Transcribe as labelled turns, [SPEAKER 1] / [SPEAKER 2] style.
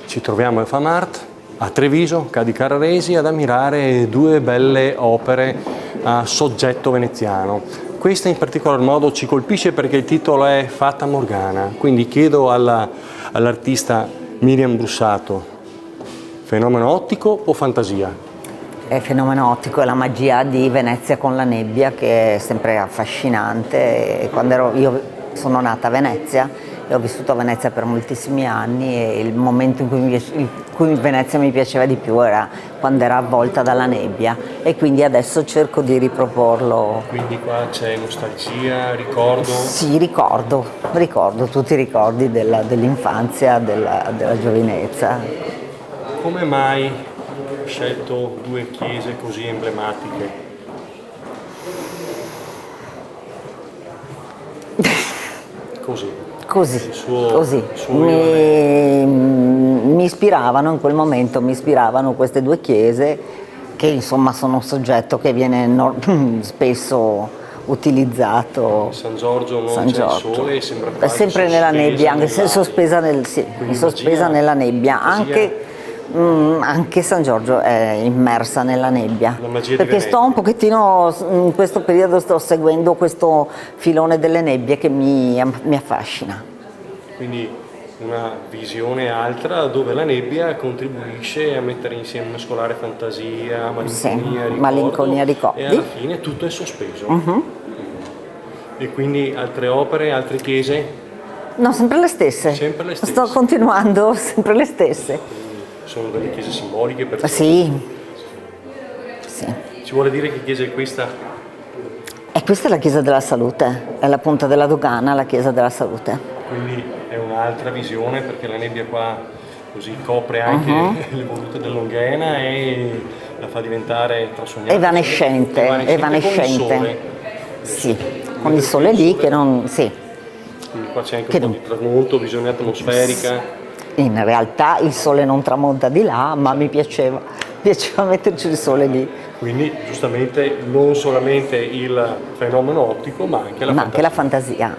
[SPEAKER 1] Ci troviamo al FAMART a Treviso, Ca' di Carraresi, ad ammirare due belle opere a soggetto veneziano. Questa in particolar modo ci colpisce perché il titolo è Fata Morgana, quindi chiedo all'artista Miriam Brussato, fenomeno ottico o fantasia?
[SPEAKER 2] È fenomeno ottico, è la magia di Venezia con la nebbia che è sempre affascinante. Io sono nata a Venezia e ho vissuto a Venezia per moltissimi anni e il momento in cui Venezia mi piaceva di più era quando era avvolta dalla nebbia e quindi adesso cerco di riproporlo.
[SPEAKER 1] Quindi qua c'è nostalgia, ricordo?
[SPEAKER 2] Sì, ricordo tutti i ricordi dell'infanzia, della giovinezza.
[SPEAKER 1] Come mai hai scelto due chiese così emblematiche?
[SPEAKER 2] Così,
[SPEAKER 1] Il suo
[SPEAKER 2] mi ispiravano in quel momento, mi ispiravano queste due chiese che insomma sono un soggetto che viene spesso utilizzato.
[SPEAKER 1] San Giorgio non
[SPEAKER 2] San
[SPEAKER 1] c'è
[SPEAKER 2] Giorgio.
[SPEAKER 1] il sole, sembra
[SPEAKER 2] È
[SPEAKER 1] quasi
[SPEAKER 2] sempre nella nebbia, anche se sospesa,
[SPEAKER 1] magia,
[SPEAKER 2] nella nebbia, anche San Giorgio è immersa nella nebbia,
[SPEAKER 1] La magia di
[SPEAKER 2] perché
[SPEAKER 1] Venezia.
[SPEAKER 2] sto un pochettino, in questo periodo sto seguendo questo filone delle nebbie che mi affascina.
[SPEAKER 1] Quindi una visione altra dove la nebbia contribuisce a mettere insieme, mescolare fantasia, malinconia, ricordi, e alla fine tutto è sospeso. E quindi altre opere, altre chiese?
[SPEAKER 2] No, sempre le stesse.
[SPEAKER 1] Sempre le stesse.
[SPEAKER 2] Sto continuando, sempre le stesse.
[SPEAKER 1] Sono delle chiese simboliche per te?
[SPEAKER 2] Sì.
[SPEAKER 1] Ci vuole dire che chiesa è questa?
[SPEAKER 2] E questa è la Chiesa della Salute, è la punta della dogana, la Chiesa della Salute.
[SPEAKER 1] Quindi è un'altra visione perché la nebbia qua così copre anche le volute dell'Onghena e la fa diventare trasognata.
[SPEAKER 2] Evanescente.
[SPEAKER 1] Con il sole.
[SPEAKER 2] Sì, con il sole lì che non... Sì.
[SPEAKER 1] Quindi qua c'è anche un po' di tramonto, visione atmosferica.
[SPEAKER 2] In realtà il sole non tramonta di là, ma mi piaceva metterci il sole lì.
[SPEAKER 1] Quindi giustamente non solamente il fenomeno ottico ma anche la fantasia.